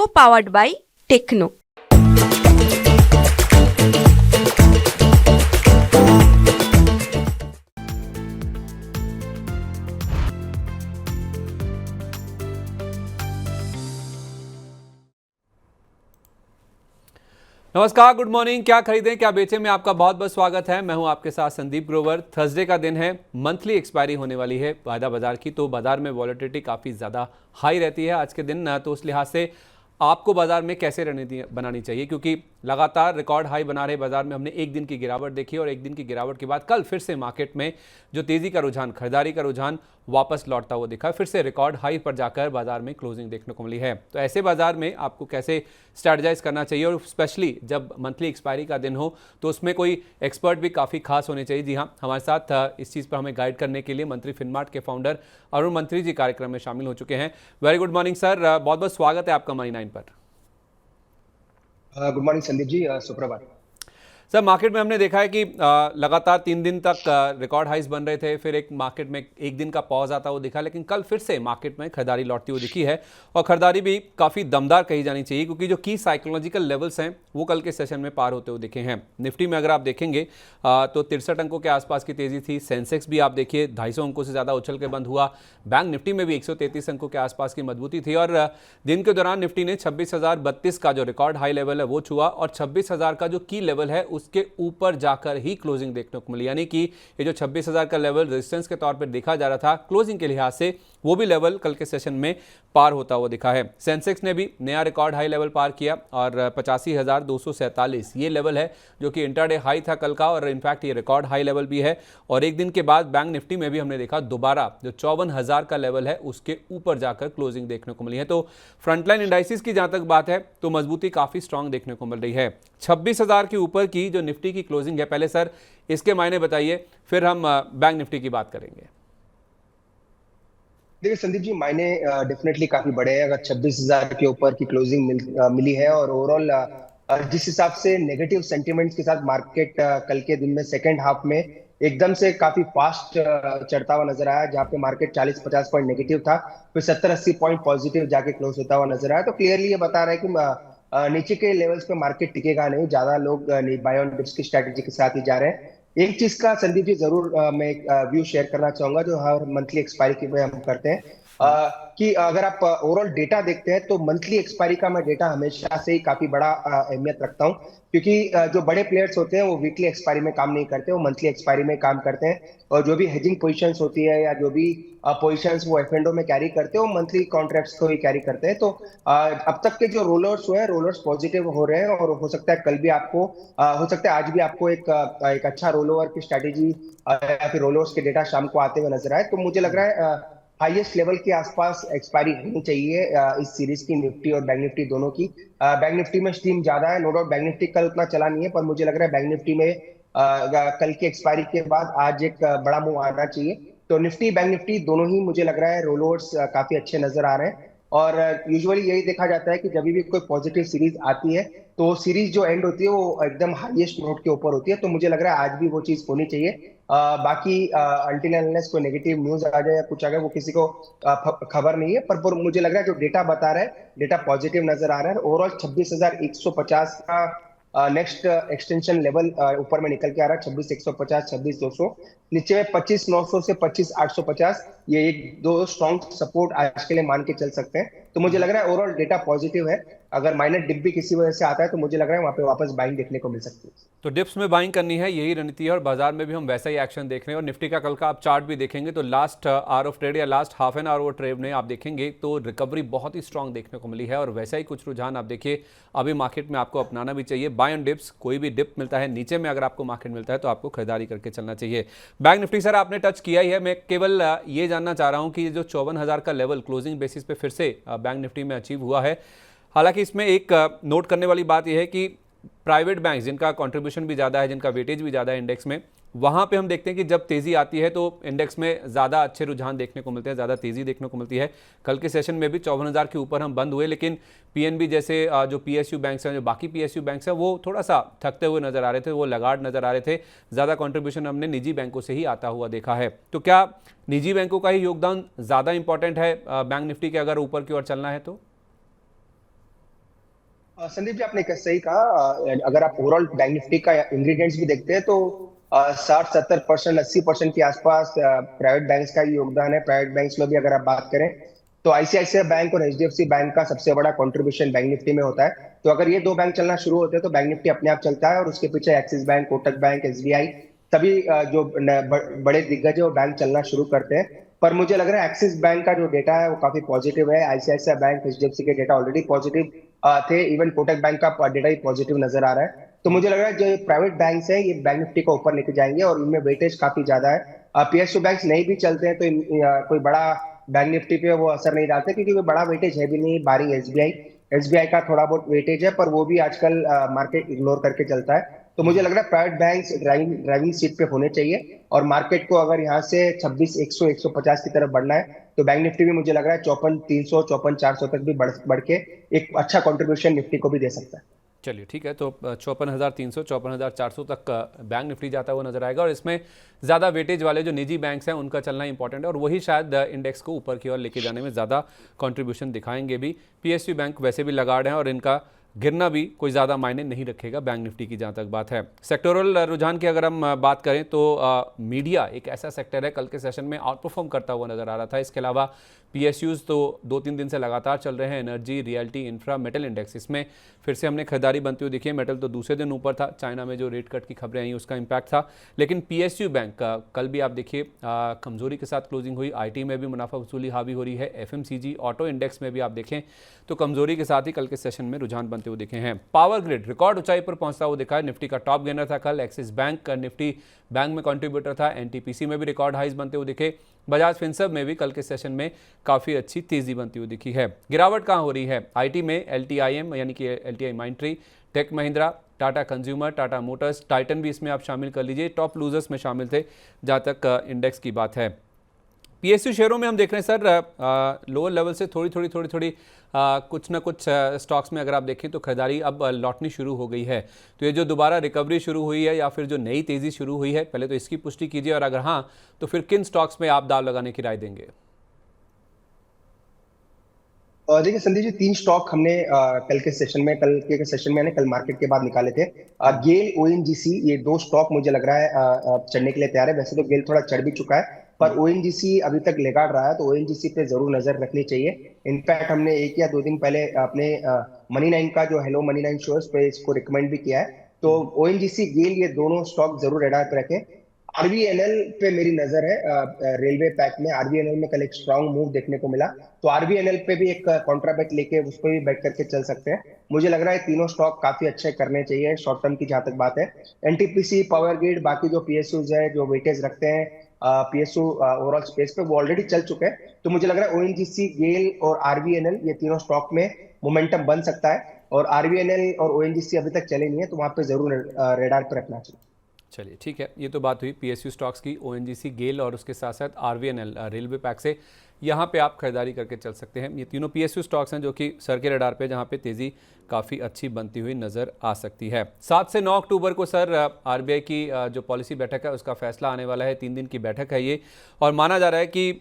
co-powered by Techno। नमस्कार, good morning. क्या खरीदें क्या बेचें में आपका बहुत बहुत स्वागत है। मैं हूं आपके साथ संदीप ग्रोवर। थर्सडे का दिन है, मंथली एक्सपायरी होने वाली है वायदा बाजार की, तो बाजार में वॉलेटिलिटी काफ़ी ज़्यादा हाई रहती है आज के दिन। तो उस लिहाज से आपको बाजार में कैसे रणनीति बनानी चाहिए, क्योंकि लगातार रिकॉर्ड हाई बना रहे बाजार में हमने एक दिन की गिरावट देखी और एक दिन की गिरावट के बाद कल फिर से मार्केट में जो तेज़ी का रुझान, खरीदारी का रुझान वापस लौटता हुआ दिखा, फिर से रिकॉर्ड हाई पर जाकर बाजार में क्लोजिंग देखने को मिली है। तो ऐसे बाजार में आपको कैसे स्ट्रैटेजाइज करना चाहिए, और स्पेशली जब मंथली एक्सपायरी का दिन हो तो उसमें कोई एक्सपर्ट भी काफ़ी खास होने चाहिए। जी हाँ, हमारे साथ इस चीज़ पर हमें गाइड करने के लिए मंत्री फिनमार्ट के फाउंडर अरुण मंत्री जी कार्यक्रम में शामिल हो चुके हैं। वेरी गुड मॉर्निंग सर, बहुत बहुत स्वागत है आपका मनी 9 पर। गुड मॉर्निंग संदीप जी, सुप्रभात। सर, मार्केट में हमने देखा है कि लगातार 3 दिन तक रिकॉर्ड हाइस बन रहे थे, फिर एक मार्केट में एक दिन का पॉज आता हुआ दिखा, लेकिन कल फिर से मार्केट में खरीदारी लौटती हुई दिखी है और खरीदारी भी काफ़ी दमदार कही जानी चाहिए, क्योंकि जो की साइकोलॉजिकल लेवल्स हैं वो कल के सेशन में पार होते हुए दिखे हैं। निफ्टी में अगर आप देखेंगे तो 63 अंकों के आसपास की तेज़ी थी। सेंसेक्स भी आप देखिए 250 अंकों से ज़्यादा उछल के बंद हुआ। बैंक निफ्टी में भी 133 अंकों के आसपास की मजबूती थी और दिन के दौरान निफ्टी ने 26,032 का जो रिकॉर्ड हाई लेवल है वो छुआ और 26,000 का जो की लेवल है उसके ऊपर जाकर ही क्लोजिंग देखने को मिली। यानी कि ये जो 26,000 का लेवल रेजिस्टेंस के तौर पर देखा जा रहा था, क्लोजिंग के लिहाज से वो भी लेवल कल के सेशन में पार होता हुआ दिखा है। सेंसेक्स ने भी नया रिकॉर्ड हाई लेवल पार किया और 85,247 ये लेवल है जो कि इंटरडे हाई था कल का, और इनफैक्ट ये रिकॉर्ड हाई लेवल भी है। और एक दिन के बाद बैंक निफ्टी में भी हमने देखा दोबारा जो 54,000 का लेवल है उसके ऊपर जाकर क्लोजिंग देखने को मिली है। तो फ्रंटलाइन इंडाइसिस की जहां तक बात है तो मजबूती काफी स्ट्रांग देखने को मिल रही है। 26,000 के ऊपर की जो निफ्टी की क्लोजिंग है, पहले सर इसके मायने बताइए, फिर हम बैंक निफ्टी की बात करेंगे। देखिए संदीप जी, मायने डेफिनेटली काफी बड़े हैं। अगर 26,000 के ऊपर की क्लोजिंग मिली है और ओवरऑल जिस हिसाब से नेगेटिव सेंटिमेंट्स के साथ मार्केट कल के दिन में सेकेंड हाफ में एकदम से काफी फास्ट चढ़ता हुआ नजर आया, जहां पे मार्केट 40-50 पॉइंट नेगेटिव था, फिर 70-80 पॉइंट पॉजिटिव जाके क्लोज होता हुआ नजर आया। तो क्लियरली ये बता रहा है कि नीचे के लेवल्स पे मार्केट टिकेगा नहीं, ज्यादा लोग बाय ऑन डिप्स की स्ट्रेटेजी के साथ ही जा रहे हैं। एक चीज का संदीप जी जरूर मैं एक व्यू शेयर करना चाहूंगा जो हर मंथली एक्सपायरी के में हम करते हैं, कि अगर आप ओवरऑल डेटा देखते हैं तो मंथली एक्सपायरी का मैं डेटा हमेशा से ही काफी बड़ा अहमियत रखता हूं, क्योंकि जो बड़े प्लेयर्स होते हैं वो वीकली एक्सपायरी में काम नहीं करते, वो मंथली एक्सपायरी में काम करते हैं। और जो भी हेजिंग पोजीशंस होती है या जो भी पोजीशंस वो एफ एंड ओ में कैरी करते हैं वो मंथली कॉन्ट्रैक्ट्स को ही कैरी करते हैं। तो अब तक के जो रोलर्स हुए हैं, रोलर्स पॉजिटिव हो रहे हैं, और हो सकता है कल भी आपको हो सकता है आज भी आपको एक अच्छा रोल ओवर की स्ट्रेटेजी या फिर रोलर्स के डेटा शाम को आते हुए नजर आए। तो मुझे लग रहा है हाईएस्ट लेवल के आसपास एक्सपायरी होनी चाहिए इस सीरीज की, निफ्टी और बैंक निफ्टी दोनों की। बैंक निफ्टी में स्टीम ज्यादा है, नो डाउट। बैंक निफ्टी कल उतना चला नहीं है, पर मुझे लग रहा है बैंक निफ्टी में कल की एक्सपायरी के बाद आज एक बड़ा मूव आना चाहिए। तो निफ्टी बैंक निफ्टी दोनों ही मुझे लग रहा है रोलओवर्स काफी अच्छे नजर आ रहे हैं। और यूजुअली यही देखा जाता है कि जब भी कोई पॉजिटिव सीरीज आती है तो सीरीज जो एंड होती है वो एकदम हाईएस्ट नोट के ऊपर होती है। तो मुझे लग रहा है आज भी वो चीज होनी चाहिए। बाकी अनटिल अनलेस कोई नेगेटिव न्यूज आ जाए या कुछ आ जाए वो किसी को खबर नहीं है, पर मुझे लग रहा है जो डेटा बता रहा है, डेटा पॉजिटिव नजर आ रहा है। ओवरऑल 26,150 का नेक्स्ट एक्सटेंशन लेवल ऊपर में निकल के आ रहा है, 26,150, 26,200। नीचे में 25,900 से 25,850, ये एक दो स्ट्रॉन्ग सपोर्ट आज के लिए मान के चल सकते हैं। तो मुझे लग रहा है ओवरऑल डेटा पॉजिटिव है। अगर माइनर डिप भी किसी वजह से आता है तो मुझे लग रहा है वहां पे वापस बाइंग देखने को मिल सकती है। तो डिप्स में बाइंग करनी है, यही रणनीति है, और बाजार में भी हम वैसा ही एक्शन देख रहे हैं। और निफ्टी का कल का आप चार्ट भी देखेंगे तो लास्ट आवर ऑफ ट्रेड या last half an hour of trade में आप देखेंगे तो रिकवरी बहुत ही स्ट्रांग देखने को मिली है, और वैसा ही कुछ रुझान आप देखिए अभी मार्केट में आपको अपनाना भी चाहिए। बाय ऑन डिप्स, कोई भी डिप मिलता है नीचे में अगर आपको मार्केट मिलता है तो आपको खरीदारी करके चलना चाहिए। बैंक निफ्टी सर आपने टच किया ही है, मैं केवल ये जानना चाह रहा हूँ कि जो 54,000 का लेवल क्लोजिंग बेसिस पे फिर से बैंक निफ्टी में अचीव हुआ है। हालांकि इसमें एक नोट करने वाली बात यह है कि प्राइवेट बैंक जिनका कंट्रीब्यूशन भी ज़्यादा है, जिनका वेटेज भी ज़्यादा है इंडेक्स में, वहाँ पे हम देखते हैं कि जब तेज़ी आती है तो इंडेक्स में ज़्यादा अच्छे रुझान देखने को मिलते हैं, ज़्यादा तेज़ी देखने को मिलती है। कल के सेशन में भी 54,000 के ऊपर हम बंद हुए, लेकिन पीएनबी जैसे जो पीएसयू बैंक्स हैं, जो बाकी पीएसयू बैंक्स हैं, वो थोड़ा सा थकते हुए नजर आ रहे थे, वो लगाड़ नजर आ रहे थे। ज़्यादा कंट्रीब्यूशन हमने निजी बैंकों से ही आता हुआ देखा है। तो क्या निजी बैंकों का ही योगदान ज़्यादा इंपॉर्टेंट है बैंक निफ्टी के अगर ऊपर की ओर चलना है तो? संदीप जी, आपने सही कहा। अगर आप ओवरऑल बैंक निफ्टी का इंग्रेडिएंट्स भी देखते हैं तो 60-70%, 80% के आसपास प्राइवेट बैंक्स का ही योगदान है। प्राइवेट बैंक्स में भी अगर आप बात करें तो आईसीआईसीआई बैंक और एचडीएफसी बैंक का सबसे बड़ा कंट्रीब्यूशन बैंक निफ्टी में होता है। तो अगर ये दो बैंक चलना शुरू होते हैं तो बैंक निफ्टी अपने आप चलता है, और उसके पीछे axis bank, Kotak bank, SBI, सभी जो बड़े दिग्गज है वो बैंक चलना शुरू करते हैं। पर मुझे लग रहा है एक्सिस बैंक का जो डेटा है वो काफी पॉजिटिव है। आईसीआईसीआई बैंक, एचडीएफसी के डेटा ऑलरेडी पॉजिटिव थे। इवन कोटक बैंक का डेटा ही पॉजिटिव नजर आ रहा है। तो मुझे लग रहा है जो प्राइवेट बैंक्स हैं ये बैंक निफ्टी को ऊपर लेके जाएंगे, और इनमें वेटेज काफी ज्यादा है। पीएसयू बैंक्स नहीं भी चलते हैं तो कोई बड़ा बैंक निफ्टी पे वो असर नहीं डालते, क्योंकि वो बड़ा वेटेज है भी नहीं, बारिंग एसबीआई। एसबीआई का थोड़ा बहुत वेटेज है, पर वो भी आजकल मार्केट इग्नोर करके चलता है। तो मुझे लग रहा है प्राइवेट बैंक्स ड्राइविंग सीट पे होने चाहिए, और मार्केट को अगर यहाँ से 26,100 150 की तरफ बढ़ना है तो बैंक निफ्टी भी मुझे लग रहा है 54,300 54,400 तक भी बढ़ के एक अच्छा कंट्रीब्यूशन निफ्टी को भी दे सकता है। चलिए ठीक है, तो 54,300 54,400 तक बैंक निफ्टी जाता हुआ नजर आएगा, और इसमें ज़्यादा वेटेज वाले जो निजी बैंक्स हैं उनका चलना इंपॉर्टेंट है, और वही शायद इंडेक्स को ऊपर की ओर लेके जाने में ज़्यादा कंट्रीब्यूशन दिखाएंगे भी। पीएसयू बैंक वैसे भी लगाड़ हैं और इनका गिरना भी कोई ज़्यादा मायने नहीं रखेगा बैंक निफ्टी की, जहाँ तक बात है। सेक्टोरल रुझान की अगर हम बात करें तो मीडिया एक ऐसा सेक्टर है कल के सेशन में आउट परफॉर्म करता हुआ नजर आ रहा था। इसके अलावा पीएसयूज़ तो 2-3 दिन से लगातार चल रहे हैं। Energy, realty, infra, metal index, इसमें फिर से हमने खरीदारी बनती हुई देखी है। मेटल तो दूसरे दिन ऊपर था, चाइना में जो रेट कट की खबरें आई उसका इम्पैक्ट था। लेकिन पीएसयू बैंक का कल भी आप देखिए कमजोरी के साथ क्लोजिंग हुई। आईटी में भी मुनाफा वसूली हावी हो रही है। एफएमसीजी, ऑटो इंडेक्स में भी आप देखें तो कमजोरी के साथ ही कल के सेशन में रुझान बनते हुए दिखे हैं। पावर ग्रिड रिकॉर्ड ऊंचाई पर पहुंचता हुआ दिखा है। निफ्टी का टॉप गेनर था कल। एक्सिस बैंक का निफ्टी बैंक में कंट्रीब्यूटर था। एनटीपीसी में भी रिकॉर्ड हाइज बनते हुए दिखे। बजाज फिनसर्व में भी कल के सेशन में काफ़ी अच्छी तेजी बनती हुई दिखी है। गिरावट कहाँ हो रही है? आईटी में एलटीआईएम यानी कि एलटीआई माइंट्री, टेक महिंद्रा, टाटा कंज्यूमर, टाटा मोटर्स, टाइटन भी इसमें आप शामिल कर लीजिए, टॉप लूजर्स में शामिल थे जहाँ तक इंडेक्स की बात है। पीएसयू शेयरों में हम देख रहे हैं सर लोअर लेवल से थोड़ी कुछ ना कुछ स्टॉक्स में अगर आप देखें तो खरीदारी अब लौटनी शुरू हो गई है। तो ये जो दोबारा रिकवरी शुरू हुई है या फिर जो नई तेज़ी शुरू हुई है, पहले तो इसकी पुष्टि कीजिए, और अगर हाँ तो फिर किन स्टॉक्स में आप दाव लगाने की राय देंगे? और देखिए संदीप जी, 3 स्टॉक हमने कल के सेशन में कल मार्केट के बाद निकाले थे। गेल, ओएनजीसी, ये 2 स्टॉक मुझे लग रहा है चढ़ने के लिए तैयार है। वैसे तो गेल थोड़ा चढ़ भी चुका है, पर ओएनजीसी अभी तक लेगाड़ रहा है, तो ओएनजीसी पे जरूर नजर रखनी चाहिए। इनफैक्ट हमने 1 या 2 दिन पहले अपने मनी 9 का जो हेलो मनी 9 शोज पे इसको रिकमेंड भी किया है। तो ओएनजीसी, गेल, ये दोनों स्टॉक जरूर रडार पे रखें। आरबीएनएल पे मेरी नजर है। रेलवे पैक में आरबीएनएल में कल एक स्ट्रांग मूव देखने को मिला, तो आरबीएनएल पे भी एक कॉन्ट्रा बेट लेके उस पर भी बैठ करके चल सकते हैं। मुझे लग रहा है तीनों स्टॉक काफी अच्छे करने चाहिए शॉर्ट टर्म की, जहां तक बात है। एनटीपीसी, पावर ग्रिड, बाकी जो पीएसयूज है जो वेटेज रखते हैं पीएसयू ओवरऑल स्पेस पे, वो ऑलरेडी चल चुके हैं। तो मुझे लग रहा है ओएनजीसी, गेल और आरबीएनएल, ये तीनों स्टॉक में मोमेंटम बन सकता है। और आरबीएनएल और ओएनजीसी अभी तक चले नहीं है, तो वहां पे जरूर रेडार पे रखना चाहिए। चलिए ठीक है, ये तो बात हुई पीएसयू स्टॉक्स की, ओएनजीसी, गेल और उसके साथ साथ आरवीएनएल रेलवे पैक से। यहाँ पे आप खरीदारी करके चल सकते हैं। ये तीनों पीएसयू स्टॉक्स हैं जो कि सर के रडार पे, जहाँ पे तेज़ी काफ़ी अच्छी बनती हुई नज़र आ सकती है। 7 से 9 अक्टूबर को सर आरबीआई की जो पॉलिसी बैठक है उसका फैसला आने वाला है। 3 दिन की बैठक है ये, और माना जा रहा है कि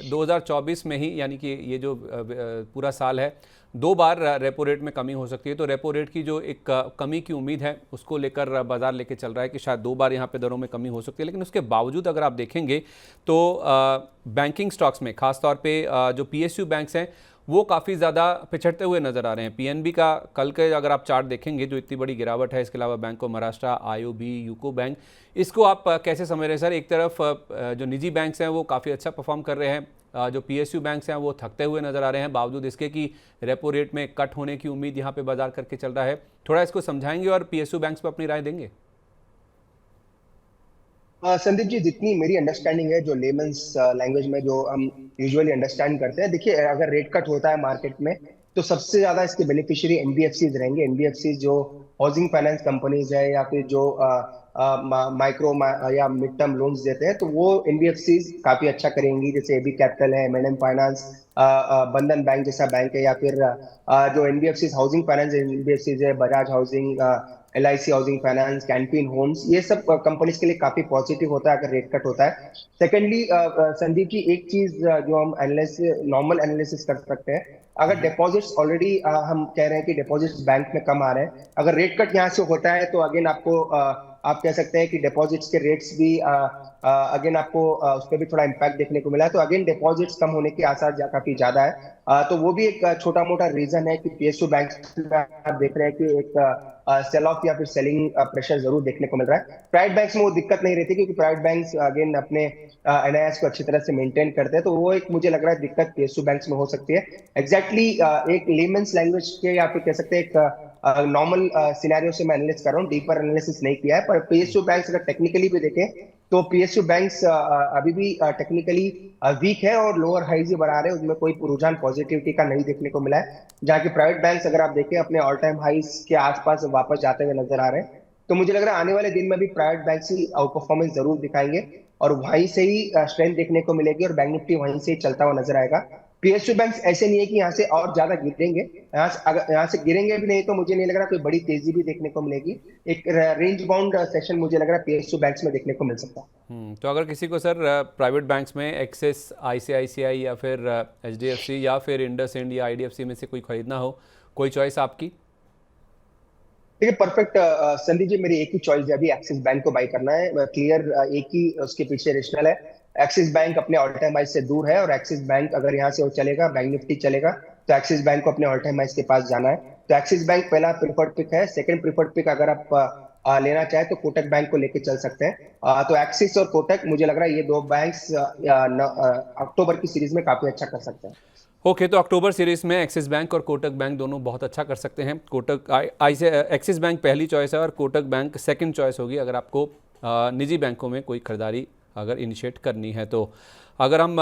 2024 में ही, यानी कि ये जो पूरा साल है, 2 बार रेपो रेट में कमी हो सकती है। तो रेपो रेट की जो एक कमी की उम्मीद है उसको लेकर बाजार लेके चल रहा है कि शायद 2 बार यहाँ पे दरों में कमी हो सकती है। लेकिन उसके बावजूद अगर आप देखेंगे तो बैंकिंग स्टॉक्स में खासतौर पे जो पीएसयू बैंक्स हैं वो काफ़ी ज़्यादा पिछड़ते हुए नज़र आ रहे हैं। पीएनबी का कल के अगर आप चार्ट देखेंगे जो इतनी बड़ी गिरावट है, इसके अलावा bank of Maharashtra, IOB, UCO bank, इसको आप कैसे समझ रहे हैं सर? एक तरफ जो निजी बैंक्स हैं वो काफ़ी अच्छा परफॉर्म कर रहे हैं, जो पीएसयू बैंक्स हैं वो थकते हुए नजर आ रहे हैं, बावजूद इसके कि रेपो रेट में कट होने की उम्मीद यहाँ पे बाजार करके चल रहा है। थोड़ा इसको समझाएंगे और पीएसयू बैंक्स पर अपनी राय देंगे? संदीप जी, जितनी मेरी अंडरस्टैंडिंग है, जो लेमन्स लैंग्वेज में जो हम यूजुअली अंडरस्टैंड करते हैं, देखिए अगर रेट कट होता है मार्केट में तो सबसे ज्यादा इसके बेनिफिशियरी एनबीएफसीज रहेंगे। एनबीएफसीज जो हाउसिंग फाइनेंस कंपनीज है या फिर जो माइक्रो या मिड टर्म लोन्स देते हैं, तो वो एनबीएफसीज काफी अच्छा करेंगी। जैसे एबी कैपिटल है, एमएनएम फाइनेंस, बंधन बैंक जैसा बैंक है, या फिर जो एनबीएफसीज हाउसिंग फाइनेंस एनबीएफसीज है, Bajaj housing, LIC housing finance, Can Fin homes, ये सब कंपनीज के लिए काफी पॉजिटिव होता है अगर रेट कट होता है। सेकेंडली संदीप जी, एक चीज जो हम एनालिसिस, नॉर्मल एनालिसिस कर सकते हैं, अगर डिपॉजिट्स ऑलरेडी हम कह रहे हैं कि डिपॉजिट्स बैंक में कम आ रहे हैं, अगर रेट कट यहाँ से होता है तो अगेन आपको आप कह सकते हैं कि डिपॉजिट्स के रेट्स भी अगेन आपको उस पर भी थोड़ा इम्पैक्ट देखने को मिला है। तो अगेन डिपॉजिट्स कम होने के आसार काफी ज्यादा है। तो वो भी एक छोटा मोटा रीजन है कि पीएसयू बैंक में आप देख रहे हैं कि एक सेल ऑफ या फिर सेलिंग प्रेशर जरूर देखने को मिल रहा है। प्राइवेट बैंक्स में वो दिक्कत नहीं रहती क्योंकि प्राइवेट बैंक्स अगेन अपने एनआईएस को अच्छी तरह से मेंटेन करते हैं। तो वो एक मुझे लग रहा है दिक्कत पीएसयू बैंक्स में हो सकती है। एग्जैक्टली एक लेमन्स लैंग्वेज के या फिर कह सकते हैं एक नॉर्मल सिनेरियो से मैं एनालिसिस कर रहा हूँ, डीपर एनालिसिस नहीं किया है। पर पीएसयू बैंक्स अगर टेक्निकली भी देखें तो पीएसयू बैंक्स अभी भी टेक्निकली वीक है और लोअर हाइज ही बना रहे हैं, उसमें कोई रुझान पॉजिटिविटी का नहीं देखने को मिला है। जहाँ की प्राइवेट बैंक्स अगर आप देखें अपने ऑल टाइम हाइज के आसपास वापस जाते हुए नजर आ रहे हैं। तो मुझे लग रहा है आने वाले दिन में भी प्राइवेट बैंक्स ही आउट परफॉर्मेंस जरूर दिखाएंगे और वहीं से ही स्ट्रेंथ देखने को मिलेगी और बैंक निफ्टी वहीं से ही चलता हुआ नजर आएगा। पीएसयू बैंक्स ऐसे नहीं है कि यहाँ से और ज्यादा गिरेंगे, अगर यहाँ से गिरेंगे भी नहीं तो मुझे नहीं लग रहा कोई बड़ी तेजी भी देखने को मिलेगी। एक रेंज बाउंड सेशन मुझे लग रहा है पीएसयू बैंक्स में देखने को मिल सकता है। तो अगर किसी को सर प्राइवेट बैंक्स में एक्सिस, आईसीआईसीआई या फिर एचडीएफसी या फिर इंडसइंड या आईडीएफसी में से कोई खरीदना हो, कोई चॉइस आपकी? देखिए परफेक्ट संदीप जी, मेरी एक ही चॉइस है अभी, एक्सिस बैंक को बाय करना है। क्लियर एक ही उसके पीछे रेशनल है। एक्सिस बैंक अपने ऑल टाइम हाई से दूर है और एक्सिस बैंक अगर यहाँ से वो चलेगा, बैंक निफ्टी चलेगा, तो एक्सिस बैंक को अपने ऑल टाइम हाई के पास जाना है। तो एक्सिस बैंक पहला प्रीफर्ड पिक है। सेकंड प्रीफर्ड पिक अगर आप लेना चाहे तो कोटक बैंक को लेके चल सकते हैं। तो एक्सिस और कोटक मुझे लग रहा है ये दो बैंक्स अक्टूबर की सीरीज में काफी अच्छा कर सकते हैं। ओके, तो अक्टूबर सीरीज में एक्सिस बैंक और कोटक बैंक दोनों बहुत अच्छा कर सकते हैं। एक्सिस बैंक पहली चॉइस है और कोटक बैंक सेकंड चॉइस होगी अगर आपको निजी बैंकों में कोई खरीदारी अगर इनिशिएट करनी है। तो अगर हम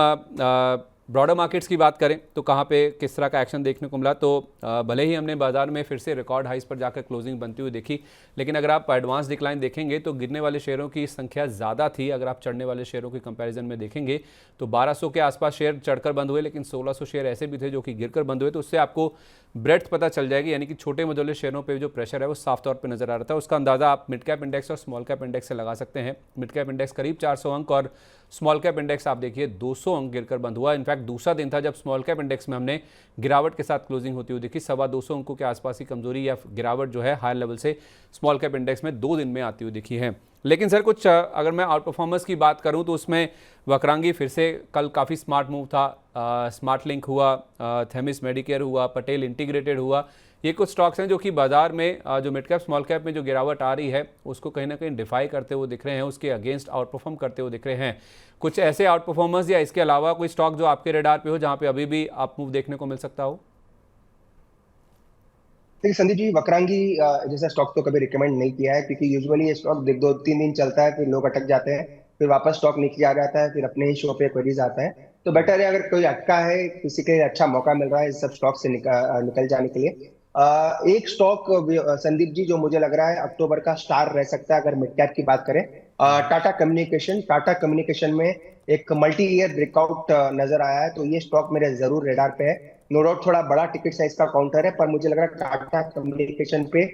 ब्रॉडर मार्केट्स की बात करें तो कहाँ पे किस तरह का एक्शन देखने को मिला, तो भले ही हमने बाजार में फिर से रिकॉर्ड हाइस पर जाकर क्लोजिंग बनती हुई देखी, लेकिन अगर आप एडवांस डिक्लाइन देखेंगे तो गिरने वाले शेयरों की संख्या ज़्यादा थी। अगर आप चढ़ने वाले शेयरों की कंपैरिजन में देखेंगे तो 1200 के आसपास शेयर चढ़कर बंद हुए, लेकिन 1600 शेयर ऐसे भी थे जो कि गिरकर बंद हुए। तो उससे आपको ब्रेड्थ पता चल जाएगी, यानी कि छोटे मझोले शेयरों पे जो प्रेशर है वो साफ तौर पे नजर आ रहा था। उसका अंदाजा आप मिड कैप इंडेक्स और स्मॉल कैप इंडेक्स से लगा सकते हैं। मिड कैप इंडेक्स करीब 400 अंक और स्मॉल कैप इंडेक्स आप देखिए 200 अंक गिरकर बंद हुआ। इनफैक्ट दूसरा दिन था जब स्मॉल कैप इंडेक्स में हमने गिरावट के साथ क्लोजिंग होती हुई देखी। 225 अंकों के आसपास ही कमजोरी या गिरावट जो है हायर लेवल से स्मॉल कैप इंडेक्स में 2 दिन में आती हुई दिखी है। लेकिन सर कुछ अगर मैं आउट परफॉर्मेंस की बात करूं तो उसमें वक्रांगी फिर से कल काफ़ी स्मार्ट मूव था। स्मार्ट लिंक हुआ, थेमिस मेडिकेयर हुआ, पटेल इंटीग्रेटेड हुआ। ये कुछ स्टॉक्स हैं जो कि बाजार में जो मिड कैप स्मॉल कैप में जो गिरावट आ रही है उसको कहीं ना कहीं डिफाई करते हुए दिख रहे हैं, उसके अगेंस्ट आउट परफॉर्म करते हुए दिख रहे हैं। कुछ ऐसे आउट परफॉर्मर्स या इसके अलावा कोई स्टॉक जो आपके रेडार पे हो जहाँ पे अभी भी आप मूव देखने को मिल सकता हो? देखिए संदीप जी, वक्रांगी जैसा स्टॉक तो कभी रिकमेंड नहीं किया है क्योंकि यूजुअली ये स्टॉक 2-3 दिन चलता है, फिर लोग अटक जाते हैं, फिर वापस स्टॉक नीचे आ जाता है, फिर अपने ही शो पे क्वेरीज आता है। तो बेटर है अगर कोई अटका है, किसी के लिए अच्छा मौका मिल रहा है इस सब स्टॉक से निकल जाने के लिए। एक स्टॉक संदीप जी जो मुझे लग रहा है अक्टूबर का स्टार रह सकता है अगर मिड कैप की बात करें, टाटा कम्युनिकेशन। टाटा कम्युनिकेशन में एक मल्टी ईयर ब्रेकआउट नजर आया है, तो ये स्टॉक मेरे जरूर रेडार पे है। नो डाउट थोड़ा बड़ा टिकट साइज का काउंटर है, पर मुझे लग रहा है टाटा कम्युनिकेशन पे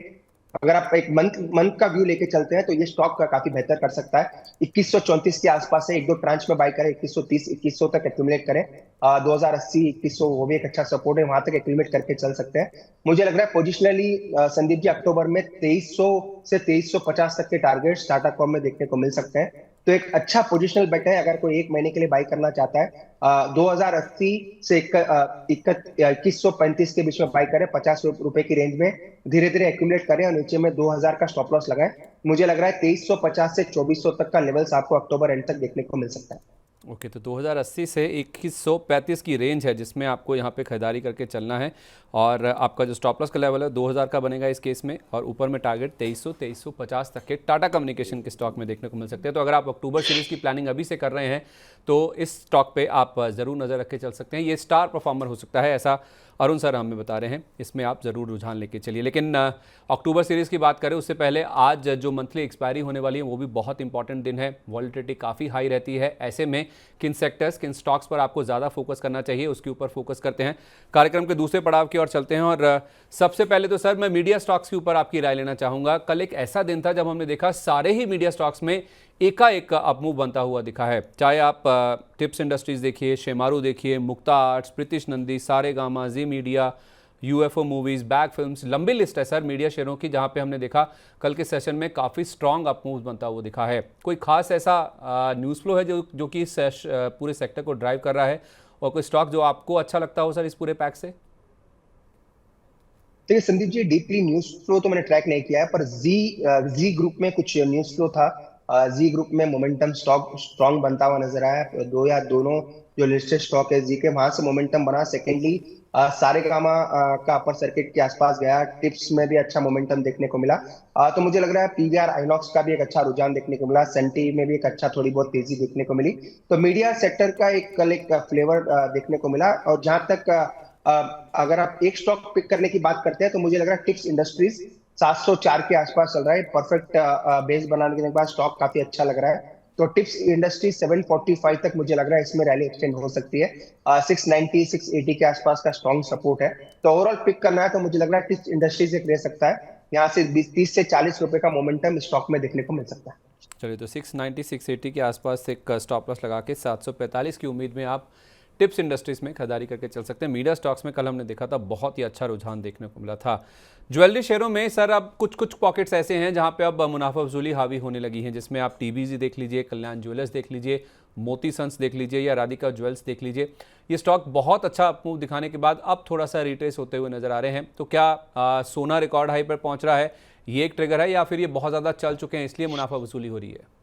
अगर आप एक मंथ का व्यू लेके चलते हैं तो ये स्टॉक का काफी बेहतर कर सकता है। 2134 के आसपास है, 1-2 ट्रांच में बाय करें, 2130 2100 तक एक्यूमुलेट करें। 2080 2100 वो भी एक अच्छा सपोर्ट है, वहां तक एक्यूमुलेट करके चल सकते हैं। मुझे लग रहा है पोजिशनली संदीप जी अक्टूबर में 2300 से 2350 तक के टारगेट्स टाटा कॉम में देखने को मिल सकते हैं। तो एक अच्छा पोजिशनल बेट है अगर कोई 1 महीने के लिए बाई करना चाहता है। 2080 से 2135 के बीच में बाई करें, 50 रुपए की रेंज में धीरे धीरे एक्यूमुलेट करें और नीचे में 2000 का स्टॉप लॉस लगाएं। मुझे लग रहा है 2350 से 2400 तक का लेवल्स आपको अक्टूबर एंड तक देखने को मिल सकता है। ओके, तो 2080 से 2135 की रेंज है जिसमें आपको यहाँ पे खरीदारी करके चलना है और आपका जो स्टॉप लॉस का लेवल है 2000 का बनेगा इस केस में, और ऊपर में टारगेट 2350 तक के टाटा कम्युनिकेशन के स्टॉक में देखने को मिल सकते हैं। तो अगर आप अक्टूबर सीरीज की प्लानिंग अभी से कर रहे हैं तो इस स्टॉक पे आप ज़रूर नज़र रख के चल सकते हैं। ये स्टार परफॉर्मर हो सकता है, ऐसा अरुण सर हमें बता रहे हैं। इसमें आप ज़रूर रुझान लेके चलिए। लेकिन अक्टूबर सीरीज़ की बात करें उससे पहले आज जो मंथली एक्सपायरी होने वाली है वो भी बहुत इंपॉर्टेंट दिन है। वॉलिटिलिटी काफ़ी हाई रहती है, ऐसे में किन सेक्टर्स किन स्टॉक्स पर आपको ज़्यादा फोकस करना चाहिए उसके ऊपर फोकस करते हैं। कार्यक्रम के दूसरे पड़ाव की ओर चलते हैं और सबसे पहले तो सर मैं मीडिया स्टॉक्स के ऊपर आपकी राय लेना चाहूँगा। कल एक ऐसा दिन था जब हमने देखा सारे ही मीडिया स्टॉक्स में एकाएक अपमूव बनता हुआ दिखा है। चाहे आप टिप्स इंडस्ट्रीज देखिए, शेमारू देखिए, Mukta arts, Pritish Nandy, Saregama, Zee media, UFO movies, BAG films, लंबी लिस्ट है सर मीडिया शेयरों की, जहां पे हमने देखा कल के सेशन में काफ़ी स्ट्रांग अपमूव बनता हुआ दिखा है। कोई खास ऐसा न्यूज़ फ्लो है जो कि इस पूरे सेक्टर को ड्राइव कर रहा है, और कोई स्टॉक जो आपको अच्छा लगता हो सर इस पूरे पैक से? देखिए Sandeep ji, deeply news flow तो मैंने ट्रैक नहीं किया है, पर जी ग्रुप में कुछ न्यूज फ्लो था। जी ग्रुप में मोमेंटम स्टॉक स्ट्रांग बनता हुआ नजर आया। दो या दोनों जो लिस्टेड स्टॉक है जी के, वहां से मोमेंटम बना। सेकेंडली सारेगामा का अपर सर्किट के आसपास गया। टिप्स में भी अच्छा मोमेंटम देखने को मिला। तो मुझे लग रहा है पीवीआर आइनॉक्स का भी एक अच्छा रुझान देखने को मिला। सेंटी में भी एक अच्छा थोड़ी बहुत तेजी देखने को मिली। तो मीडिया सेक्टर का कल एक फ्लेवर देखने को मिला। और जहां तक अगर आप एक स्टॉक पिक करने की बात करते हैं, तो मुझे लग रहा है टिप्स इंडस्ट्रीज 704 के आसपास चल रहा है। परफेक्ट बेस बनाने के बाद स्टॉक काफी अच्छा लग रहा है। तो टिप्स इंडस्ट्रीज 745 तक मुझे लग रहा है इसमें रैली एक्सटेंड हो सकती है। 690 680 के आसपास का स्ट्रॉन्ग सपोर्ट है। तो ओवरऑल पिक करना है तो मुझे लग रहा है टिप्स इंडस्ट्रीज एक रह सकता है। यहाँ से 30 से 40 रुपए का मोमेंटम स्टॉक में देखने को मिल सकता है। चलिए, तो 690 680 के आसपास एक स्टॉप लॉस लगा के 745 की उम्मीद में आप टिप्स इंडस्ट्रीज में खरीदारी करके चल सकते हैं। मीडिया स्टॉक्स में कल हमने देखा था बहुत ही अच्छा रुझान देखने को मिला था। ज्वेलरी शेयरों में सर अब कुछ पॉकेट्स ऐसे हैं जहां पे अब मुनाफा वसूली हावी होने लगी है, जिसमें आप टीबीजी देख लीजिए, कल्याण ज्वेलर्स देख लीजिए, मोती सन्स देख लीजिए, या राधिका ज्वेल्स देख लीजिए। ये स्टॉक बहुत अच्छा मूव दिखाने के बाद अब थोड़ा सा रिट्रेस होते हुए नजर आ रहे हैं। तो क्या सोना रिकॉर्ड हाई पर पहुंच रहा है, ये एक ट्रिगर है, या फिर ये बहुत ज़्यादा चल चुके हैं इसलिए मुनाफा वसूली हो रही है?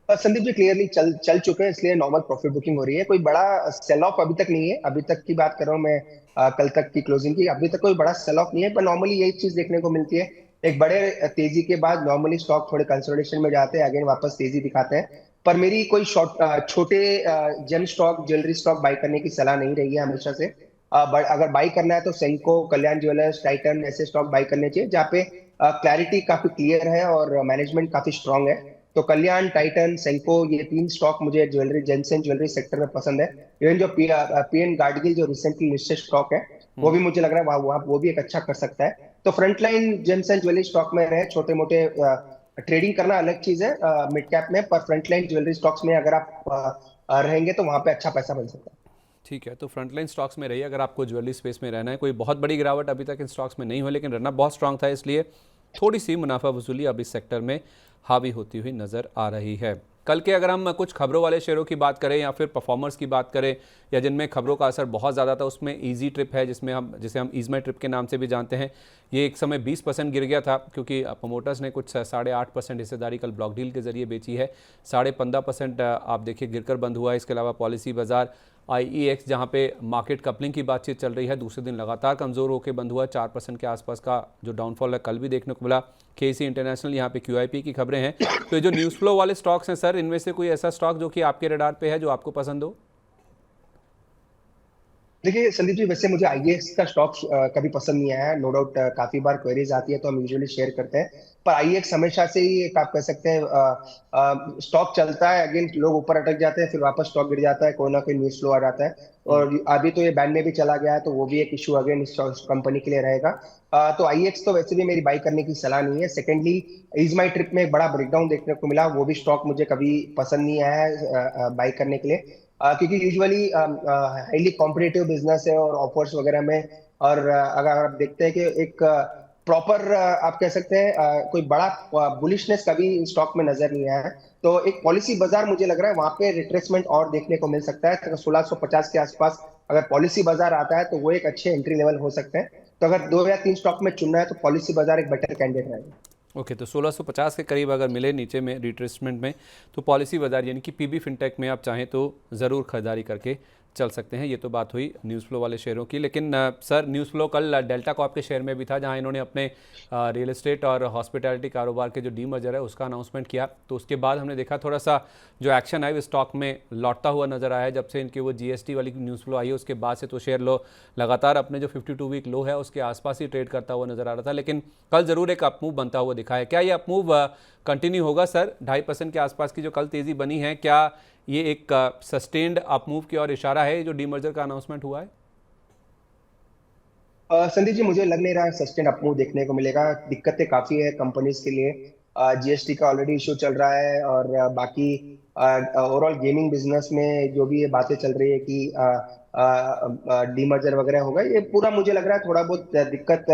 संदीप जी, क्लियरली चल चुके हैं, इसलिए नॉर्मल प्रॉफिट बुकिंग हो रही है। कोई बड़ा सेल ऑफ अभी तक नहीं है। अभी तक की बात कर रहा हूँ मैं, कल तक की क्लोजिंग की। अभी तक कोई बड़ा सेल ऑफ नहीं है, पर नॉर्मली यही चीज देखने को मिलती है। एक बड़े तेजी के बाद नॉर्मली स्टॉक थोड़े कंसोलिडेशन में जाते हैं, अगेन वापस तेजी दिखाते हैं। पर मेरी कोई छोटे gem stock, jewellery stock buy करने की सलाह नहीं रही है हमेशा से। अगर बाई करना है तो सेंको, कल्याण ज्वेलर्स, टाइटन ऐसे स्टॉक बाई करने चाहिए जहाँ पे क्लैरिटी काफी क्लियर है और मैनेजमेंट काफी स्ट्रांग है। तो कल्याण, टाइटन, सेंको, ये तीन स्टॉक मुझे ज्वेलरी, जेंसन ज्वेलरी सेक्टर में पसंद है। इवन जो पीएन गाडगिल जो रिसेंटली लिस्टेड स्टॉक है, वो भी मुझे लग रहा है वो भी एक अच्छा कर सकता है। तो फ्रंटलाइन जेंसन ज्वेलरी स्टॉक में रहे। छोटे मोटे ट्रेडिंग करना अलग चीज है मिड कैप में, पर फ्रंटलाइन ज्वेलरी स्टॉक्स में अगर आप रहेंगे तो वहां पे अच्छा पैसा बन सकता है। ठीक है, तो फ्रंटलाइन स्टॉक्स में रहिए अगर आपको ज्वेलरी स्पेस में रहना है। कोई बहुत बड़ी गिरावट अभी तक इन स्टॉक्स में नहीं हुई, लेकिन रनअप बहुत स्ट्रांग था, इसलिए थोड़ी सी मुनाफा वसूली अब इस सेक्टर में हावी होती हुई नज़र आ रही है। कल के अगर हम कुछ खबरों वाले शेयरों की बात करें या फिर परफॉर्मर्स की बात करें, या जिनमें खबरों का असर बहुत ज़्यादा था, उसमें ईजी ट्रिप है, जिसे हम ईजमाई ट्रिप के नाम से भी जानते हैं। ये एक समय 20% गिर गया था, क्योंकि प्रमोटर्स ने कुछ 8.5% हिस्सेदारी कल ब्लॉक डील के जरिए बेची है। 15.5% आप देखिए गिरकर बंद हुआ है। इसके अलावा पॉलिसी बाजार, IEX, जहां पे मार्केट कपलिंग की बातचीत चल रही है, दूसरे दिन लगातार कमज़ोर होकर बंद हुआ। 4% के आसपास का जो डाउनफॉल है कल भी देखने को मिला। KC इंटरनेशनल, यहाँ पे QIP की खबरें हैं। तो ये जो न्यूज़ फ्लो वाले स्टॉक्स हैं सर, इनमें से कोई ऐसा स्टॉक जो कि आपके रडार पे है, जो आपको पसंद हो? देखिए संदीप जी, वैसे मुझे IEX का स्टॉक कभी पसंद नहीं आया। नो डाउट काफी बार क्वेरीज आती है तो हम यूजुअली शेयर करते हैं। पर IEX हमेशा से ही एक आप कह सकते हैं स्टॉक चलता है, अगेन लोग ऊपर अटक जाते हैं, फिर वापस स्टॉक गिर जाता है, कोई ना कोई न्यूज फ्लो आ जाता है। और अभी तो ये बैन में भी चला गया है, तो वो भी एक इशू अगेन इस कंपनी के लिए रहेगा। तो IEX तो वैसे भी मेरी बाई करने की सलाह नहीं है। सेकेंडली, इज माई ट्रिप में एक बड़ा ब्रेकडाउन देखने को मिला, वो भी स्टॉक मुझे कभी पसंद नहीं आया है बाई करने के लिए। क्योंकि यूजुअली हाईली कॉम्पिटिटिव बिजनेस है और ऑफर्स वगैरह में। और अगर आप देखते हैं कि एक प्रॉपर आप कह सकते हैं कोई बड़ा बुलिशनेस कभी स्टॉक में नजर नहीं आया है। तो एक पॉलिसी बाजार मुझे लग रहा है वहां पे रिट्रेसमेंट और देखने को मिल सकता है। तो 1650 के आसपास अगर पॉलिसी बाजार आता है तो वो एक अच्छे एंट्री लेवल हो सकते हैं। तो अगर 2 या 3 स्टॉक में चुनना है तो पॉलिसी बाजार एक बेटर कैंडिडेट रहेगा। ओके, तो 1650 के करीब अगर मिले नीचे में रिट्रेसमेंट में, तो पॉलिसी बाजार यानी कि PB फिनटेक में आप चाहें तो ज़रूर खरीदारी करके चल सकते हैं। ये तो बात हुई न्यूज़ फ्लो वाले शेयरों की। लेकिन सर, न्यूज़ फ्लो कल डेल्टा कॉर्प के शेयर में भी था, जहां इन्होंने अपने रियल एस्टेट और हॉस्पिटैलिटी कारोबार के जो डीमर्जर है उसका अनाउंसमेंट किया। तो उसके बाद हमने देखा थोड़ा सा जो एक्शन है वो स्टॉक में लौटता हुआ नजर आया है। जब से इनकी वो GST वाली न्यूज़ फ्लो आई है, उसके बाद से तो शेयर लो लगातार अपने जो 52 वीक लो है उसके आसपास ही ट्रेड करता हुआ नजर आ रहा था। लेकिन कल ज़रूर एक अपमूव बनता हुआ दिखा है। क्या ये अपमूव कंटिन्यू होगा सर? 2.5% के आसपास की जो कल तेज़ी बनी है, क्या ये एक सस्टेन्ड अपमूव की ओर इशारा है जो डीमर्जर का अनाउंसमेंट हुआ है? संदीप जी, मुझे लग नहीं रहा सस्टेन अपमूव देखने को मिलेगा। दिक्कतें काफी है कंपनीज के लिए। जीएसटी का ऑलरेडी इशू चल रहा है, और बाकी ओवरऑल गेमिंग बिजनेस में जो भी ये बातें चल रही है कि डीमर्जर वगैरह होगा, ये पूरा मुझे लग रहा है थोड़ा बहुत दिक्कत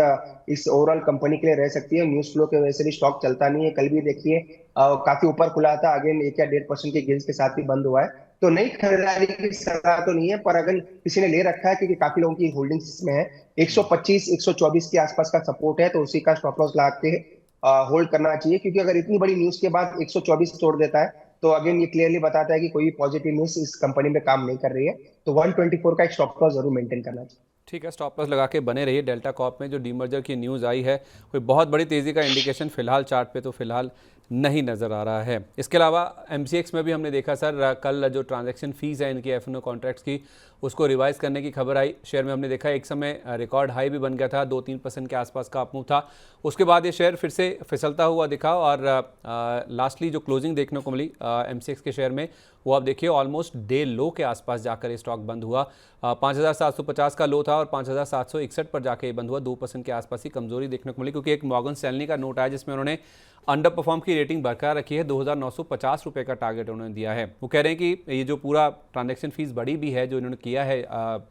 इस ओवरऑल कंपनी के लिए रह सकती है। न्यूज फ्लो की वजह से भी स्टॉक चलता नहीं है। कल भी देखिए काफी ऊपर खुला था, अगेन 1 या 1.5% के गेंस के साथ ही बंद हुआ है। तो नई खरीदारी की सलाह तो नहीं है, पर अगर किसी ने ले रखा है, क्योंकि काफी लोगों की होल्डिंग्स में है, 125 124 के आसपास का सपोर्ट है, तो उसी का स्टॉप लॉस लगा के होल्ड करना चाहिए। क्योंकि अगर इतनी बड़ी न्यूज के बाद 124 तोड़ देता है, तो अगेन ये क्लियरली बताता है कि कोई भी पॉजिटिव न्यूज इस कंपनी में काम नहीं कर रही है। तो 124 का एक स्टॉप लॉस जरूर मेंटेन करना चाहिए। ठीक है, स्टॉप लॉस लगा के बने रहिए। डेल्टा कॉर्प में जो डीमर्जर की न्यूज़ आई है, कोई बहुत बड़ी तेज़ी का इंडिकेशन फिलहाल चार्ट पे तो फिलहाल नहीं नज़र आ रहा है। इसके अलावा एमसीएक्स में भी हमने देखा सर, कल जो ट्रांजैक्शन फीस है इनकी एफएनओ कॉन्ट्रैक्ट्स की, उसको रिवाइज करने की खबर आई। शेयर में हमने देखा एक समय रिकॉर्ड हाई भी बन गया था, 2-3% के आसपास का अपमूव था। उसके बाद ये शेयर फिर से फिसलता हुआ दिखा, और लास्टली जो क्लोजिंग देखने को मिली एमसीएक्स के शेयर में, वो आप देखिए ऑलमोस्ट डे लो के आसपास जाकर ये स्टॉक बंद हुआ। 5,750 का लो था और 5,761 पर जाके ये बंद हुआ। 2% के आसपास ही कमजोरी देखने को मिली, क्योंकि एक मॉर्गन स्टैनली का नोट आया जिसमें उन्होंने अंडर परफॉर्म की रेटिंग बरकरार रखी है। 2,950 रुपये का टारगेट उन्होंने दिया है। वो कह रहे हैं कि ये जो पूरा ट्रांजैक्शन फीस बढ़ी भी है जो इन्होंने किया है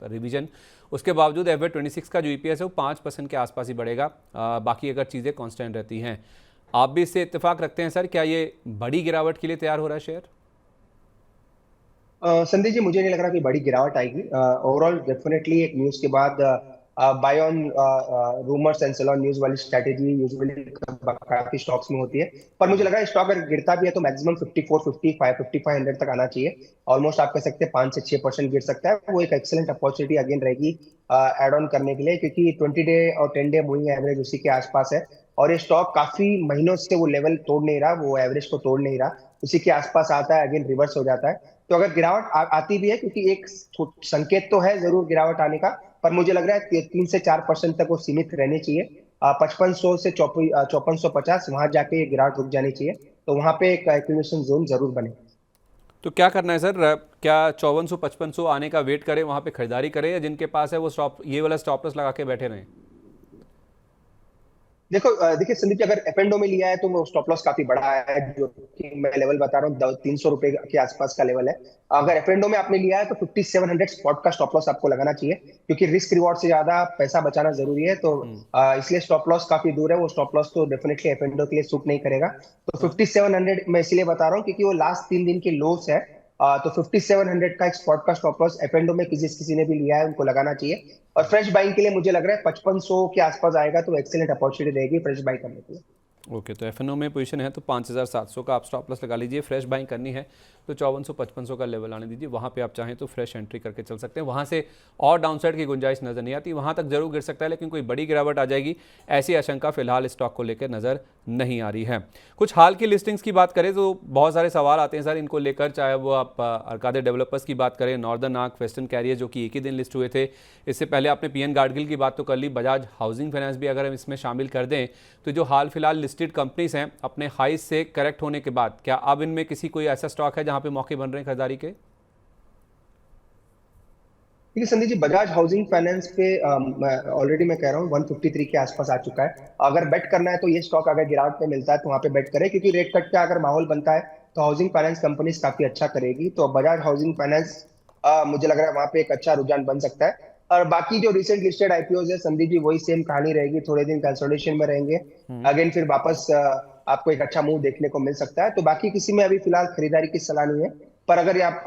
रिवीजन, उसके बावजूद FY26 का जो EPS है वो 5% के आसपास ही बढ़ेगा, बाकी अगर चीज़ें कांस्टेंट रहती हैं। आप भी इससे इत्तेफाक रखते हैं सर? क्या ये बड़ी गिरावट के लिए तैयार हो रहा है शेयर? संदीप जी, मुझे नहीं लग रहा कि बड़ी गिरावट आएगी। ओवरऑल डेफिनेटली एक न्यूज के बाद buy on rumours and sell on news वाली स्ट्रैटेजी यूजुअली काफी स्टॉक्स में होती है। पर मुझे लग रहा है स्टॉक अगर गिरता भी है तो मैक्सिमम 54 55 5500 तक आना चाहिए। ऑलमोस्ट आप कह सकते हैं 5 से 6% गिर सकता है। वो एक एक्सेलेंट अपॉर्चुनिटी अगेन रहेगी एड ऑन करने के लिए, क्योंकि 20 डे और 10 डे मूविंग एवरेज उसी के आसपास है, और ये स्टॉक काफी महीनों से वो लेवल तोड़ नहीं रहा, वो एवरेज को तोड़ नहीं रहा, उसी के आसपास आता है, अगेन रिवर्स हो जाता है। तो अगर गिरावट आती भी है, क्योंकि एक संकेत तो है जरूर गिरावट आने का, पर मुझे लग रहा है 3 से 4% तक वो सीमित रहने चाहिए। 5500 से 5450 वहां जाके ये गिरावट रुक जानी चाहिए, तो वहां पे एक एक्विजिशन जोन जरूर बने। तो क्या करना है सर? क्या 5400-5500 आने का वेट करें, वहाँ पे खरीदारी करें, या जिनके पास है वो ये वाला स्टॉप लॉस लगा के बैठे रहें? देखिए संदीप जी, अगर एफ में लिया है तो वो स्टॉप लॉस काफी बड़ा है, जो कि मैं लेवल बता रहा हूँ 300 रुपए के आसपास का लेवल है। अगर एफ में आपने लिया है तो 5700 स्पॉट का स्टॉप लॉस आपको लगाना चाहिए, क्योंकि रिस्क रिवॉर्ड से ज्यादा पैसा बचाना जरूरी है। तो इसलिए स्टॉप लॉस काफी दूर है, वो स्टॉप लॉस तो डेफिनेटली एफ के लिए सूट नहीं करेगा। तो 5700 मैं इसलिए बता रहा हूँ क्योंकि वो लास्ट 3 दिन के लोस है। तो 5700 का एक स्पॉट का स्टॉप लॉस एफ में किसी ने भी लिया है उनको लगाना चाहिए। और फ्रेश बाइंग के लिए मुझे लग रहा है 5500 के आसपास आएगा तो एक्सेलेंट अपॉर्चुनिटी रहेगी फ्रेश बाइंग करने के लिए। ओके, तो एफएनओ में पोजीशन है तो 5,700 का आप स्टॉप लॉस लगा लीजिए। फ्रेश बाइंग करनी है तो 5400-5500 का लेवल आने दीजिए, वहाँ पे आप चाहें तो फ्रेश एंट्री करके चल सकते हैं। वहाँ से और डाउनसाइड की गुंजाइश नज़र नहीं आती, वहाँ तक जरूर गिर सकता है, लेकिन कोई बड़ी गिरावट आ जाएगी ऐसी आशंका फिलहाल स्टॉक को लेकर नज़र नहीं आ रही है। कुछ हाल की लिस्टिंग्स की बात करें तो बहुत सारे सवाल आते हैं सर इनको लेकर, चाहे वो आप अर्कादे डेवलपर्स की बात करें, नॉर्दर्न आर्क, वेस्टर्न कैरियर जो कि एक ही दिन लिस्ट हुए थे। इससे पहले आपने PN गाडगिल की बात तो कर ली, बजाज हाउसिंग फाइनेंस भी अगर हम इसमें शामिल कर दें तो जो हाल फिलहाल लिस्टेड कंपनीज हैं अपने हाई से करेक्ट होने के बाद, क्या अब इनमें किसी कोई ऐसा स्टॉक है जहां पे मौके बन रहे हैं खरीदारी के? ठीक है संदीप जी, बजाज हाउसिंग फाइनेंस पे ऑलरेडी मैं कह रहा हूँ 153 के आसपास आ चुका है। अगर बेट करना है तो ये स्टॉक अगर गिरावट पे मिलता है तो वहां पे बेट करें, क्योंकि रेट कट का अगर माहौल बनता है तो हाउसिंग फाइनेंस कंपनीज काफी अच्छा करेगी। तो बजाज हाउसिंग फाइनेंस मुझे लग रहा है वहां पे एक अच्छा रुझान बन सकता है। और बाकी जो रिसेंट लिस्टेड आईपीओ है संदीप जी, वही सेम कहानी रहेगी, थोड़े दिन कंसोलिडेशन में रहेंगे, अगेन फिर वापस आपको एक अच्छा मूव देखने को मिल सकता है। तो बाकी किसी में अभी फिलहाल खरीदारी की सलाह नहीं है। पर अगर आप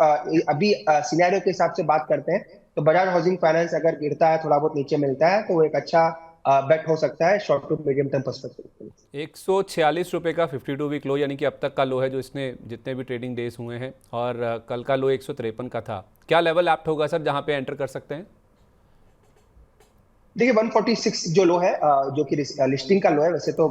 अभी सिनेरियो के हिसाब से बात करते हैं तो बजाज हाउसिंग फाइनेंस अगर गिरता है, थोड़ा बहुत नीचे मिलता है, तो वो एक अच्छा बेट हो सकता है short to medium term perspective. 146 रुपये का 52 वीक लो, यानी कि अब तक का लो है जो इसने जितने भी ट्रेडिंग डेज हुए हैं, और कल का लो 153 का था। क्या लेवल एप्ट होगा सर जहां पे एंटर कर सकते हैं? देखिए 146 जो लो है, जो कि लिस्टिंग का लो है, वैसे तो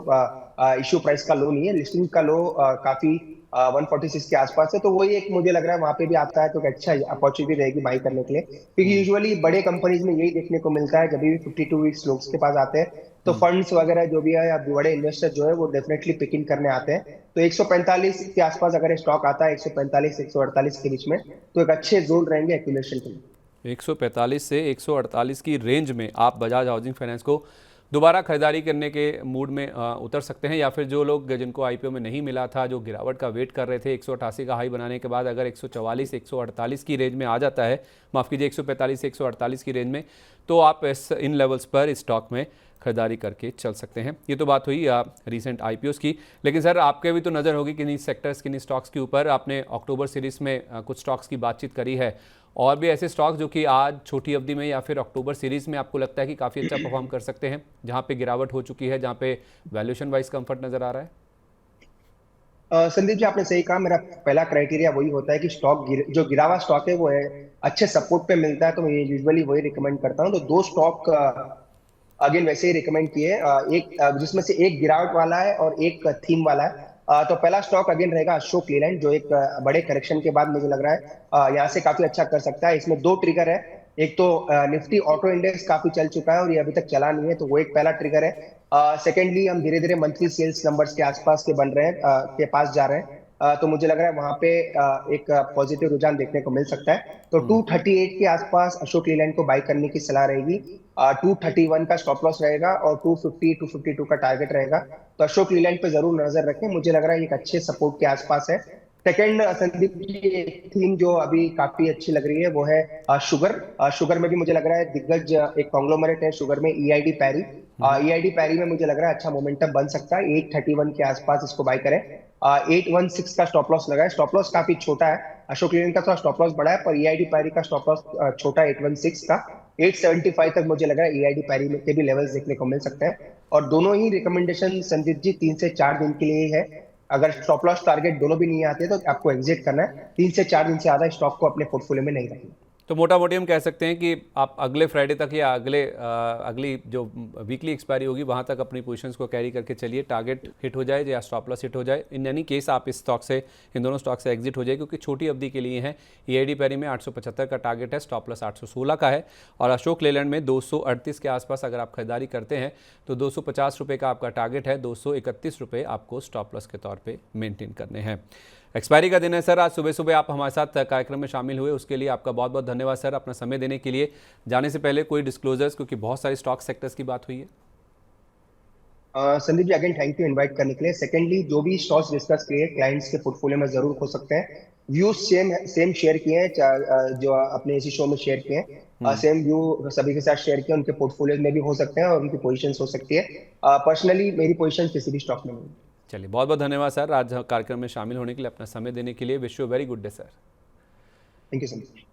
इश्यू प्राइस का लो नहीं है, लिस्टिंग का लो काफी 146 के आसपास है। तो वही एक मुझे लग रहा है वहां पे भी आता है तो एक अच्छा अपॉर्चुनिटी रहेगी बाई करने के लिए, क्योंकि यूजुअली बड़े कंपनीज में यही देखने को मिलता है, जब भी 52 वीक्स लोग के पास आते हैं तो फंड्स वगैरह जो भी है या बड़े इन्वेस्टर जो है वो डेफिनेटली पिक इन करने आते हैं। तो 145 के आसपास अगर स्टॉक आता है, 145 148 के बीच में, तो एक अच्छे जोन रहेंगे एक्यूमुलेशन के लिए। 145 से 148 की रेंज में आप बजाज हाउसिंग फाइनेंस को दोबारा खरीदारी करने के मूड में उतर सकते हैं, या फिर जो लोग जिनको आईपीओ में नहीं मिला था, जो गिरावट का वेट कर रहे थे 188 का हाई बनाने के बाद, अगर 144 148 की रेंज में आ जाता है, माफ़ कीजिए 145 से 148 की रेंज में, तो आप इन लेवल्स पर इस स्टॉक में खरीदारी करके चल सकते हैं। ये तो बात हुई रीसेंट आईपीओस की, लेकिन सर आपके भी तो नज़र होगी किन्हीं सेक्टर्स किन्हीं स्टॉक्स के ऊपर। आपने अक्टूबर सीरीज में कुछ स्टॉक्स की बातचीत करी है, और भी ऐसे स्टॉक्स जो कि आज छोटी अवधि में या फिर अक्टूबर सीरीज में आपको लगता है कि काफ़ी अच्छा परफॉर्म कर सकते हैं, जहां पे गिरावट हो चुकी है, जहां पे वैल्यूएशन वाइज कंफर्ट नजर आ रहा है? संदीप जी, आपने सही कहा। मेरा पहला क्राइटेरिया वही होता है कि जो गिरा हुआ स्टॉक है वो है अच्छे सपोर्ट पे मिलता है, तो मैं यूजुअली वही रिकमेंड करता हूँ। तो दो स्टॉक अगेन वैसे ही रिकमेंड किए, एक जिसमें से एक गिरावट वाला है और एक थीम वाला है। तो पहला स्टॉक अगेन रहेगा अशोक लीलैंड, जो एक बड़े करेक्शन के बाद मुझे लग रहा है यहाँ से काफी अच्छा कर सकता है। इसमें दो ट्रिगर है, एक तो निफ्टी ऑटो इंडेक्स काफी चल चुका है और ये अभी तक चला नहीं है, तो वो एक पहला ट्रिगर है। सेकेंडली, हम धीरे धीरे मंथली सेल्स नंबर्स के आसपास के बन रहे हैं, के पास जा रहे हैं। तो मुझे लग रहा है वहां पे एक पॉजिटिव रुझान देखने को मिल सकता है। तो 238 के आसपास अशोक लीलैंड को बाई करने की सलाह रहेगी। 231 का स्टॉप लॉस रहेगा और 250 252 का टारगेट रहेगा। तो अशोक लीलैंड पे जरूर नजर रखें, मुझे लग रहा है एक अच्छे सपोर्ट के आसपास है। सेकंड, संदीप जी, एक थीम जो अभी काफी अच्छी लग रही है वो है शुगर। शुगर में भी मुझे लग रहा है दिग्गज एक कॉन्ग्लोमरेट है शुगर में, ईआईडी पैरी। ईआईडी पैरी में मुझे लग रहा है अच्छा मोमेंटम बन सकता है। 831 के आसपास इसको बाय करें। 816 का स्टॉप लॉस लगा है। स्टॉप लॉस काफी छोटा है, अशोक लीलैंड का थोड़ा स्टॉप लॉस बड़ा है, पर ईआईडी पैरी का स्टॉप लॉस छोटा है 816 का। 875 तक मुझे लग रहा है ईआईडी पैरी में के भी लेवल्स देखने को मिल सकते हैं। और दोनों ही रिकमेंडेशन संदीप जी 3 से 4 दिन के लिए ही है। अगर स्टॉप लॉस टारगेट दोनों भी नहीं आते तो आपको एग्जिट करना है। 3 से 4 दिन से ज्यादा स्टॉक को अपने पोर्टफोलियो में नहीं रखना। तो मोटा मोटी हम कह सकते हैं कि आप अगले फ्राइडे तक या अगली जो वीकली एक्सपायरी होगी वहां तक अपनी पोजीशंस को कैरी करके चलिए। टारगेट हिट हो जाए या स्टॉप लॉस हिट हो जाए, इन एनी केस आप इस स्टॉक से, इन दोनों स्टॉक से एग्जिट हो जाए, क्योंकि छोटी अवधि के लिए हैं। ईआईडी पैरी में 875 का टारगेट है, स्टॉप लॉस 816 का है, और अशोक लेलैंड में 238 के आसपास अगर आप खरीदारी करते हैं तो 250 रुपये का आपका टारगेट है, 231 रुपये आपको स्टॉप लॉस के तौर पर मेंटेन करने हैं। एक्सपायरी का दिन है सर, आज सुबह सुबह आप हमारे साथ कार्यक्रम में शामिल हुए, उसके लिए आपका बहुत बहुत धन्यवाद सर, अपना समय देने के लिए। जाने से पहले कोई डिस्क्लोजर्स, क्योंकि बहुत सारे स्टॉक सेक्टर्स की बात हुई है। Sandeep ji, again thank you invite करने के लिए। सेकेंडली, जो भी स्टॉक्स डिस्कस किए क्लाइंट्स के पोर्टफोलियो में जरूर हो सकते हैं। व्यूज सेम शेयर किए हैं, जो अपने इसी शो में शेयर किए हैं, सेम व्यू सभी के साथ शेयर किए, उनके पोर्टफोलियो में भी हो सकते हैं और उनकी पोजीशंस हो सकती है। पर्सनली मेरी पोजीशन किसी भी स्टॉक में नहीं। चलिए, बहुत बहुत धन्यवाद सर, आज कार्यक्रम में शामिल होने के लिए, अपना समय देने के लिए। Wish you very good day sir. Thank you so much.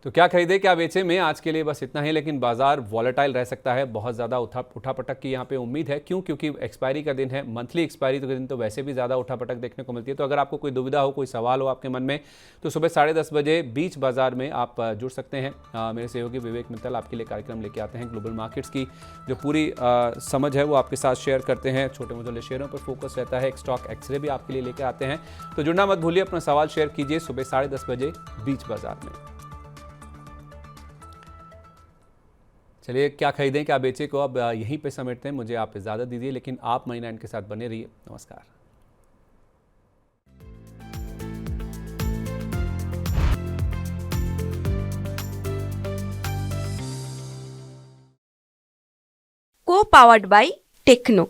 तो क्या खरीदे क्या बेचे में आज के लिए बस इतना ही, लेकिन बाजार वॉलेटाइल रह सकता है, बहुत ज़्यादा उठापटक की यहाँ पे उम्मीद है। क्यों? क्योंकि एक्सपायरी का दिन है, मंथली एक्सपायरी के दिन तो वैसे भी ज़्यादा उठापटक देखने को मिलती है। तो अगर आपको कोई दुविधा हो, कोई सवाल हो आपके मन में, तो सुबह 10:30 बजे बीच बाजार में आप जुड़ सकते हैं। मेरे सहयोगी विवेक मित्तल आपके लिए कार्यक्रम लेके आते हैं, ग्लोबल मार्केट्स की जो पूरी समझ है वो आपके साथ शेयर करते हैं। छोटे मोटे शेयरों पर फोकस रहता है, एक स्टॉक एक्सरे भी आपके लिए लेकर आते हैं। तो जुड़ना मत भूलिए, अपना सवाल शेयर कीजिए सुबह 10:30 बजे बीच बाजार में। चलिए, क्या खरीदें क्या बेचें को अब यहीं पे समेटते हैं। मुझे आप इजाज़त दीजिए, लेकिन आप मनी 9 के साथ बने रहिए। नमस्कार। को पावर्ड बाय टेक्नो।